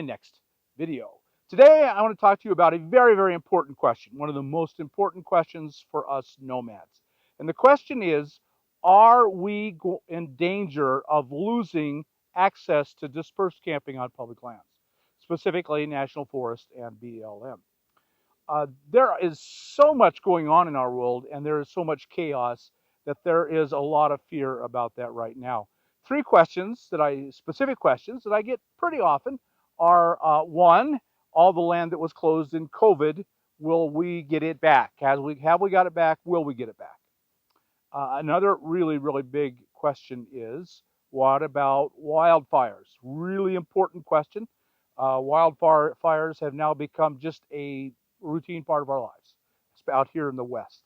next video. Today, I want to talk to you about a very, very important question, one of the most important questions for us nomads. And the question is, are we in danger of losing access to dispersed camping on public lands, specifically national forest and BLM? There is so much going on in our world, and there is so much chaos that there is a lot of fear about that right now. Specific questions that I get pretty often are one, all the land that was closed in COVID, will we get it back? Have we got it back? Will we get it back? Another really, really big question is, what about wildfires? Really important question. Wildfires have now become just a routine part of our lives out here in the West.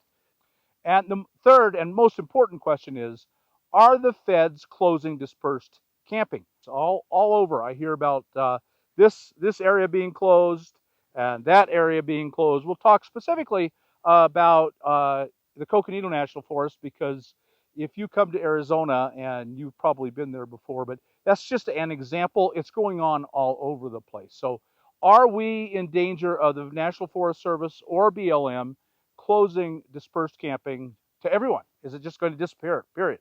And the third and most important question is, are the feds closing dispersed camping? It's all over. I hear about this area being closed and that area being closed. We'll talk specifically about the Coconino National Forest, because if you come to Arizona, and you've probably been there before, but that's just an example. It's going on all over the place. So are we in danger of the National Forest Service or BLM closing dispersed camping to everyone? Is it just going to disappear, period?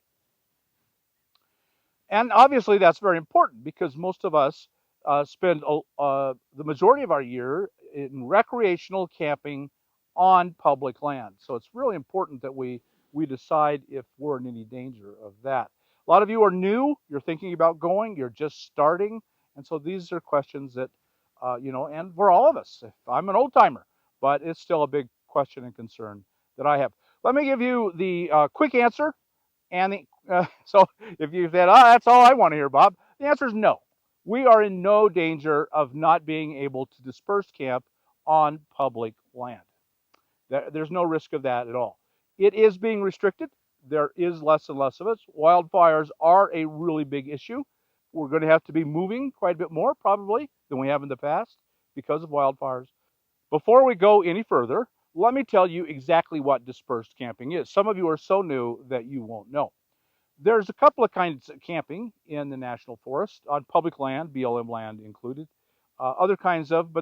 And obviously that's very important, because most of us spend the majority of our year in recreational camping on public land. So it's really important that we decide if we're in any danger of that. A lot of you are new, you're thinking about going, you're just starting. And so these are questions that, and for all of us, I'm an old timer, but it's still a big question and concern that I have. Let me give you the quick answer. And so if you said, that's all I want to hear, Bob, the answer is no. We are in no danger of not being able to disperse camp on public land. There's no risk of that at all. It is being restricted. There is less and less of it. Wildfires are a really big issue. We're going to have to be moving quite a bit more, probably, than we have in the past because of wildfires. Before we go any further, let me tell you exactly what dispersed camping is. Some of you are so new that you won't know. There's a couple of kinds of camping in the national forest on public land, BLM land included. Other kinds of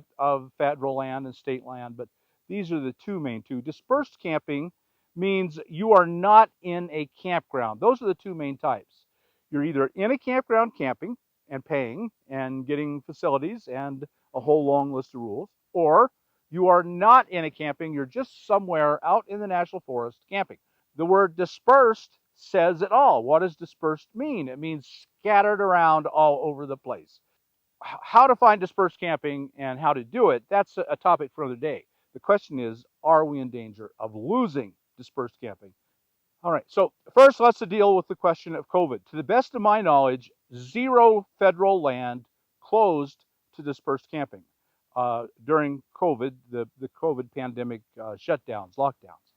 federal land and state land, but these are the main two. Dispersed camping means you are not in a campground. Those are the two main types. You're either in a campground camping and paying and getting facilities and a whole long list of rules, or you are not in a camping, you're just somewhere out in the national forest camping. The word dispersed says it all. What does dispersed mean? It means scattered around all over the place. How to find dispersed camping and how to do it, that's a topic for another day. The question is, are we in danger of losing dispersed camping? All right, so first let's deal with the question of COVID. To the best of my knowledge, zero federal land closed to dispersed camping during COVID, the COVID pandemic shutdowns, lockdowns.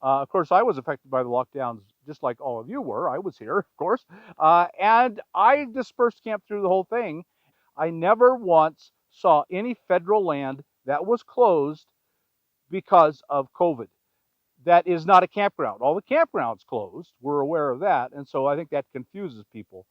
Of course, I was affected by the lockdowns just like all of you were. I was here, of course, and I dispersed camp through the whole thing. I never once saw any federal land that was closed because of COVID. That is not a campground. All the campgrounds closed. We're aware of that, and so I think that confuses people.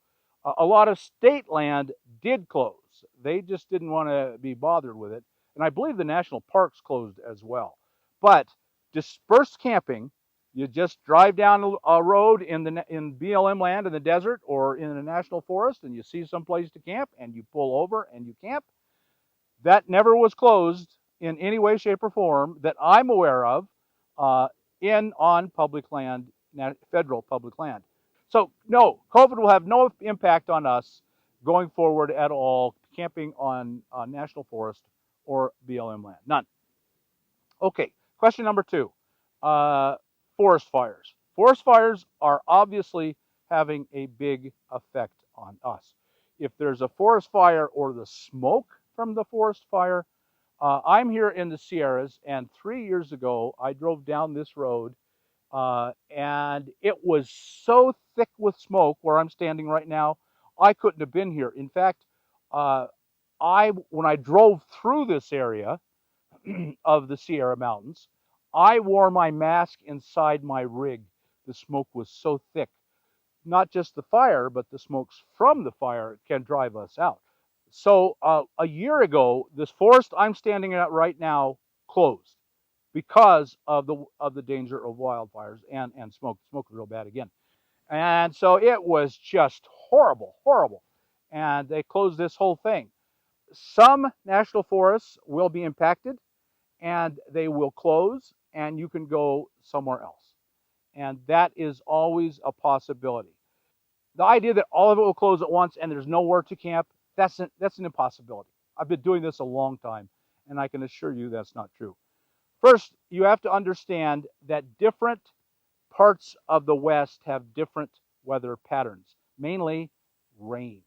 A lot of state land did close. They just didn't want to be bothered with it, and I believe the national parks closed as well. But dispersed camping, you just drive down a road in BLM land in the desert or in a national forest, and you see some place to camp, and you pull over and you camp. That never was closed in any way, shape, or form that I'm aware of on public land, federal public land. So no, COVID will have no impact on us going forward at all, camping on national forest or BLM land. None. Okay, question number two, forest fires. Forest fires are obviously having a big effect on us. If there's a forest fire or the smoke from the forest fire, I'm here in the Sierras, and 3 years ago, I drove down this road, and it was so thick with smoke where I'm standing right now, I couldn't have been here. In fact, when I drove through this area of the Sierra Mountains, I wore my mask inside my rig. The smoke was so thick. Not just the fire, but the smokes from the fire can drive us out. So a year ago, this forest I'm standing at right now closed because of the danger of wildfires and smoke. Smoke was real bad again, and so it was just horrible, horrible, and they closed this whole thing. Some national forests will be impacted, and they will close, and you can go somewhere else, and that is always a possibility. The idea that all of it will close at once and there's nowhere to camp, that's an impossibility. I've been doing this a long time, and I can assure you that's not true. First, you have to understand that different parts of the West have different weather patterns, mainly rain.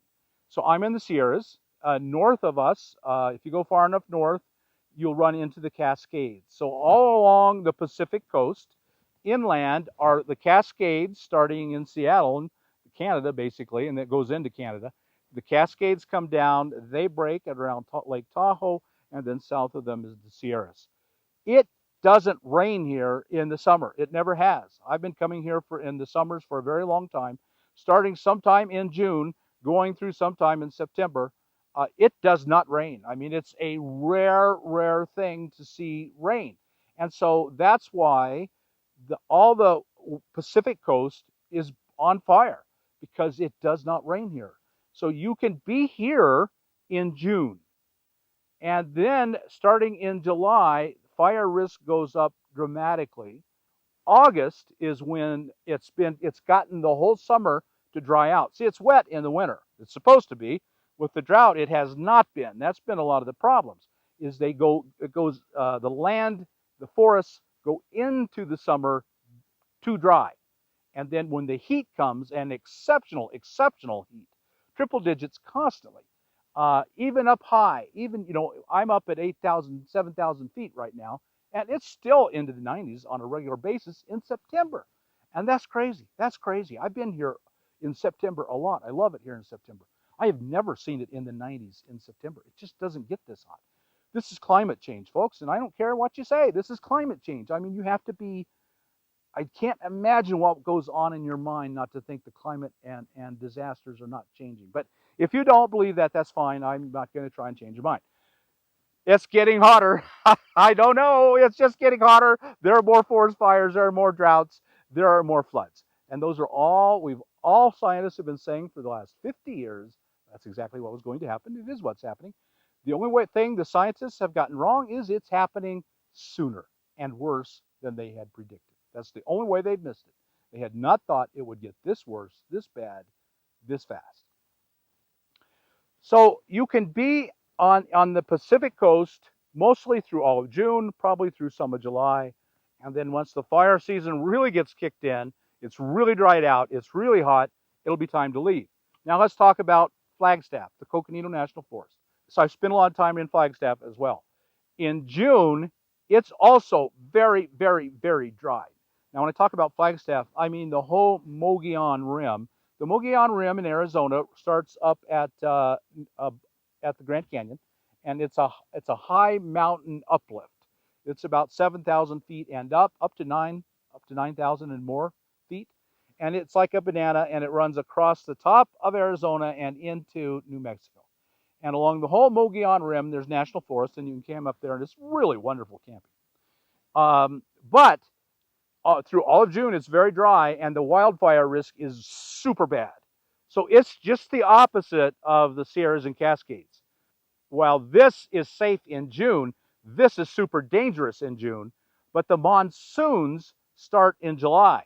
So I'm in the Sierras. North of us, if you go far enough north, you'll run into the Cascades. So all along the Pacific coast, inland are the Cascades starting in Seattle, and Canada basically, and it goes into Canada. The Cascades come down, they break at around Lake Tahoe, and then south of them is the Sierras. It doesn't rain here in the summer. It never has. I've been coming here in the summers for a very long time, starting sometime in June, going through sometime in September. It does not rain. I mean, it's a rare, rare thing to see rain. And so that's why all the Pacific coast is on fire, because it does not rain here. So you can be here in June, and then starting in July, fire risk goes up dramatically. August is when it's gotten the whole summer to dry out. See, it's wet in the winter. It's supposed to be. With the drought, it has not been. That's been a lot of the problems. Is the land, the forests go into the summer too dry. And then when the heat comes, and exceptional heat, triple digits constantly, even up high, even, I'm up at 8,000, 7,000 feet right now, and it's still into the 90s on a regular basis in September. And that's crazy. That's crazy. I've been here in September a lot. I love it here in September. I have never seen it in the 90s in September. It just doesn't get this hot. This is climate change, folks, and I don't care what you say. This is climate change. I mean, you have to be I can't imagine what goes on in your mind not to think the climate and disasters are not changing. But if you don't believe that, that's fine. I'm not going to try and change your mind. It's getting hotter. I don't know. It's just getting hotter. There are more forest fires. There are more droughts. There are more floods. And those are all scientists have been saying for the last 50 years. That's exactly what was going to happen. It is what's happening. The only thing the scientists have gotten wrong is it's happening sooner and worse than they had predicted. That's the only way they've missed it. They had not thought it would get this worse, this bad, this fast. So you can be on the Pacific coast mostly through all of June, probably through some of July. And then once the fire season really gets kicked in, it's really dried out, it's really hot, it'll be time to leave. Now let's talk about Flagstaff, the Coconino National Forest. So I've spent a lot of time in Flagstaff as well. In June, it's also very, very, very dry. Now, when I talk about Flagstaff, I mean the whole Mogollon Rim. The Mogollon Rim in Arizona starts up at the Grand Canyon, and it's a high mountain uplift. It's about 7,000 feet and up to 9,000 and more feet, and it's like a banana, and it runs across the top of Arizona and into New Mexico. And along the whole Mogollon Rim, there's national forest, and you can camp up there, and it's really wonderful camping. But through all of June, it's very dry, and the wildfire risk is super bad. So it's just the opposite of the Sierras and Cascades. While this is safe in June, this is super dangerous in June, but the monsoons start in July.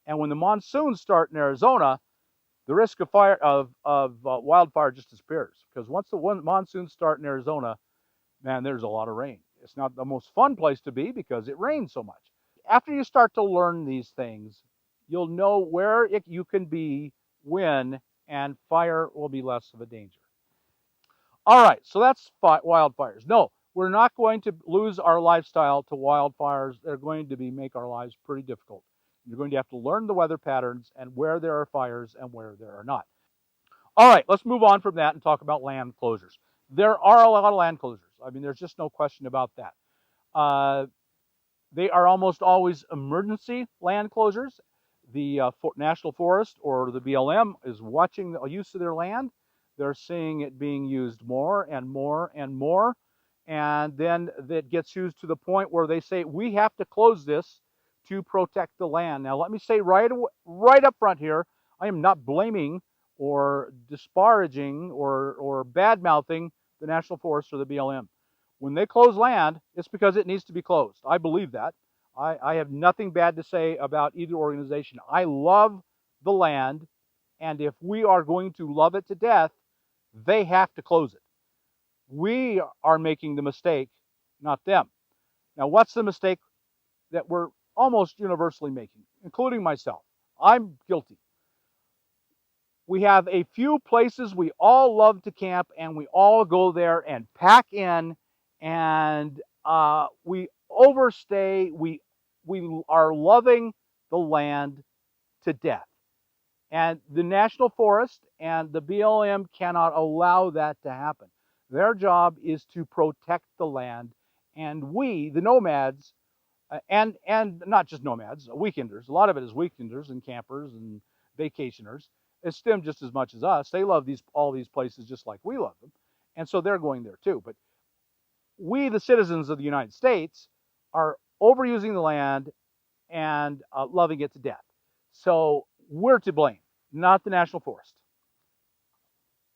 And when the monsoons start in Arizona, the risk of wildfire just disappears, because once the monsoons start in Arizona, man, there's a lot of rain. It's not the most fun place to be because it rains so much. After you start to learn these things, you'll know where you can be, when, and fire will be less of a danger. All right, so that's wildfires. No, we're not going to lose our lifestyle to wildfires. They're going to make our lives pretty difficult. You're going to have to learn the weather patterns and where there are fires and where there are not. All right, let's move on from that and talk about land closures. There are a lot of land closures. I mean, there's just no question about that. They are almost always emergency land closures. The National Forest or the BLM is watching the use of their land. They're seeing it being used more and more and more. And then it gets used to the point where they say, we have to close this to protect the land. Now, let me say right up front here, I am not blaming or disparaging or bad mouthing the National Forest or the BLM. When they close land, it's because it needs to be closed. I believe that. I have nothing bad to say about either organization. I love the land, and if we are going to love it to death, they have to close it. We are making the mistake, not them. Now, what's the mistake that we're almost universally making, including myself? I'm guilty. We have a few places we all love to camp, and we all go there and pack in, and we overstay. We are loving the land to death. And the National Forest and the BLM cannot allow that to happen. Their job is to protect the land, and we, the nomads, and not just nomads, weekenders. A lot of it is weekenders and campers and vacationers. It's them just as much as us. They love all these places just like we love them, and so they're going there too. But we, the citizens of the United States, are overusing the land and loving it to death. So we're to blame, not the National Forest.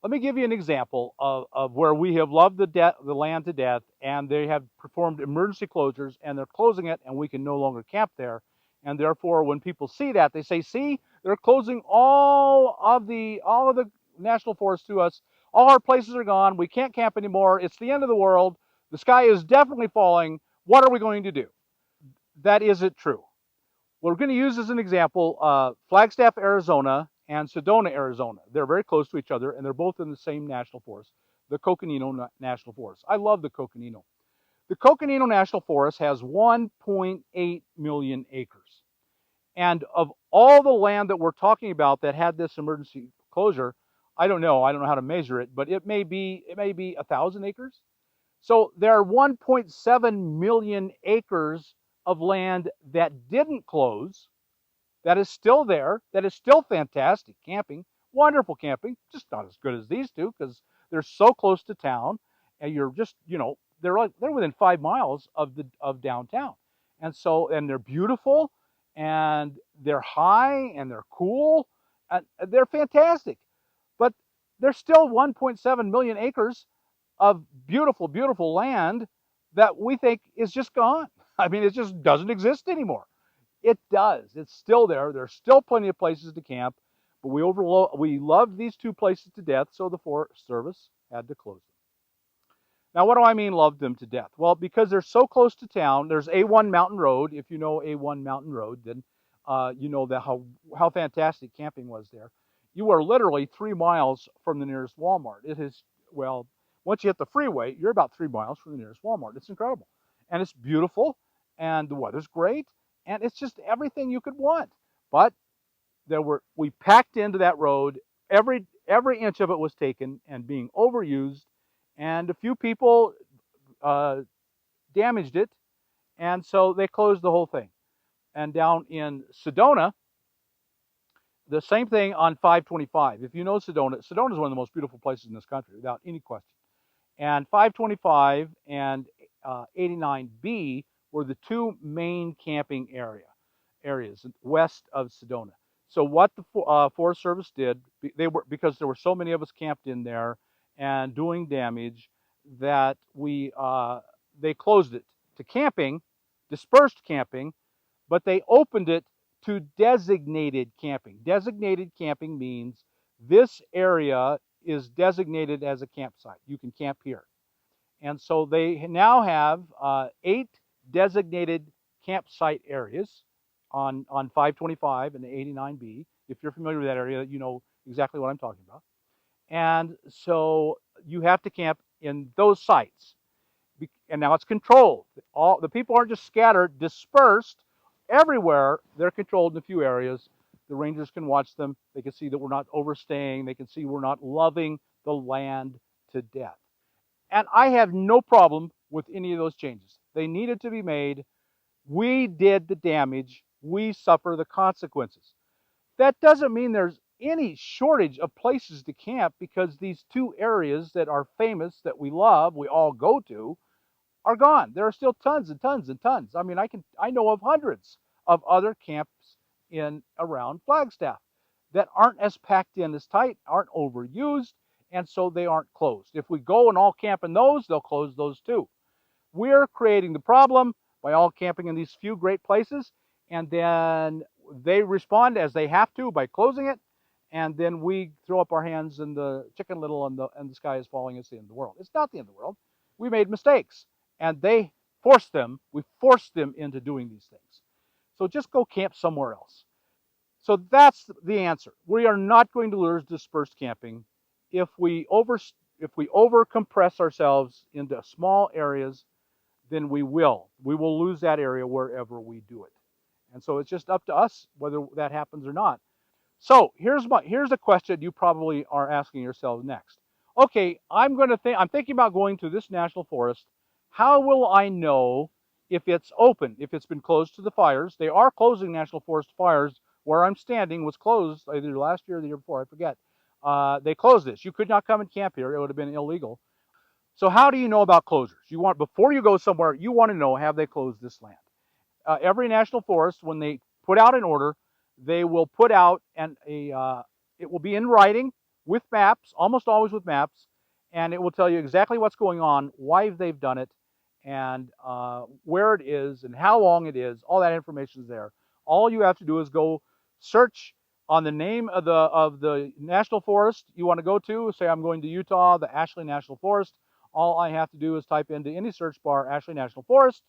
Let me give you an example of where we have loved the land to death, and they have performed emergency closures, and they're closing it, and we can no longer camp there. And therefore, when people see that, they say, "See, they're closing all of the national forests to us. All our places are gone. We can't camp anymore. It's the end of the world. The sky is definitely falling. What are we going to do?" That isn't true. We're going to use as an example Flagstaff, Arizona, and Sedona, Arizona. They're very close to each other, and they're both in the same national forest, the Coconino National Forest. I love the Coconino. The Coconino National Forest has 1.8 million acres. And of all the land that we're talking about that had this emergency closure, I don't know how to measure it, but it may be 1,000 acres. So there are 1.7 million acres of land that didn't close, that is still there, that is still fantastic camping, wonderful camping, just not as good as these two because they're so close to town, and you're just, they're within 5 miles of downtown, and they're beautiful, and they're high, and they're cool, and they're fantastic, but there's still 1.7 million acres of beautiful, beautiful land that we think is just gone. I mean, it just doesn't exist anymore. It does. It's still there. There's still plenty of places to camp, but we loved these two places to death, so the Forest Service had to close them. Now, what do I mean loved them to death? Well, because they're so close to town. There's A1 Mountain Road. If you know A1 Mountain Road, then you know that how fantastic camping was there. You are literally 3 miles from the nearest Walmart. It is, well, once you hit the freeway, you're about 3 miles from the nearest Walmart. It's incredible, and it's beautiful, and the weather's great, and it's just everything you could want. But we packed into that road. Every inch of it was taken and being overused, and a few people uh, damaged it, and so they closed the whole thing. And down in Sedona, the same thing on 525. If you know Sedona, Sedona is one of the most beautiful places in this country, without any question. And 525 and 89B were the two main camping areas west of Sedona. So what the Forest Service did, because there were so many of us camped in there and doing damage, that they closed it to camping, dispersed camping, but they opened it to designated camping. Designated camping means this area is designated as a campsite. You can camp here. And so they now have 8 designated campsite areas on 525 and 89B. If you're familiar with that area, you know exactly what I'm talking about. And so you have to camp in those sites. And now it's controlled. All the people aren't just scattered, dispersed everywhere. They're controlled in a few areas. The rangers can watch them. They can see that we're not overstaying. They can see we're not loving the land to death. And I have no problem with any of those changes. They needed to be made. We did the damage. We suffer the consequences. That doesn't mean there's any shortage of places to camp because these two areas that are famous, that we love, we all go to, are gone. There are still tons and tons and tons. I mean, I know of hundreds of other camps in around Flagstaff that aren't as packed in as tight, aren't overused, and so they aren't closed. If we go and all camp in those, they'll close those too. We're creating the problem by all camping in these few great places, and then they respond as they have to by closing it, and then we throw up our hands and the chicken little and the sky is falling. It's the end of the world. It's not the end of the world. We made mistakes, and we forced them into doing these things. So just go camp somewhere else. So that's the answer. We are not going to lose dispersed camping if we over compress ourselves into small areas. Then we will lose that area wherever we do it. And so it's just up to us whether that happens or not. So here's a question you probably are asking yourselves next. Okay, I'm thinking about going to this national forest. How will I know if it's open, if it's been closed to the fires? They are closing national forest fires. Where I'm standing was closed either last year or the year before, I forget. They closed this. You could not come and camp here. It would have been illegal. So how do you know about closures? Before you go somewhere, you want to know, have they closed this land? Every national forest, when they put out an order, they will put out it will be in writing with maps, almost always with maps, and it will tell you exactly what's going on, why they've done it, and where it is, and how long it is. All that information is there. All you have to do is go search on the name of the national forest you want to go to. Say I'm going to Utah, the Ashley National Forest. All I have to do is type into any search bar Ashley National Forest.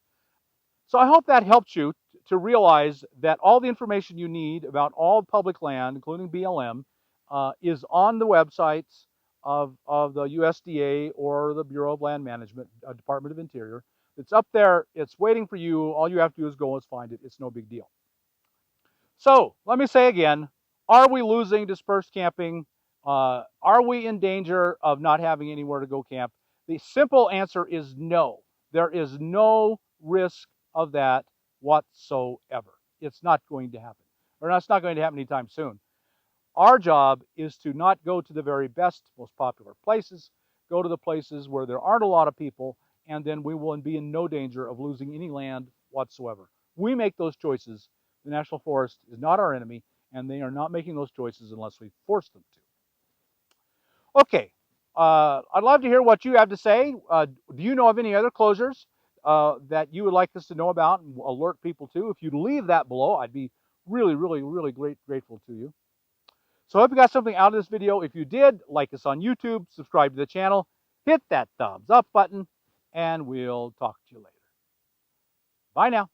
So I hope that helped you to realize that all the information you need about all public land, including BLM, is on the websites of the USDA or the Bureau of Land Management, Department of Interior. It's up there. It's waiting for you. All you have to do is go and find it. It's no big deal. So let me say again, are we losing dispersed camping? Are we in danger of not having anywhere to go camp? The simple answer is no. There is no risk of that whatsoever. It's not going to happen. Or it's not going to happen anytime soon. Our job is to not go to the very best, most popular places, go to the places where there aren't a lot of people, and then we will be in no danger of losing any land whatsoever. We make those choices. The National Forest is not our enemy, and they are not making those choices unless we force them to. Okay, I'd love to hear what you have to say. Do you know of any other closures that you would like us to know about and alert people to? If you'd leave that below, I'd be really, really, really grateful to you. So I hope you got something out of this video. If you did, like us on YouTube, subscribe to the channel, hit that thumbs up button, and we'll talk to you later. Bye now.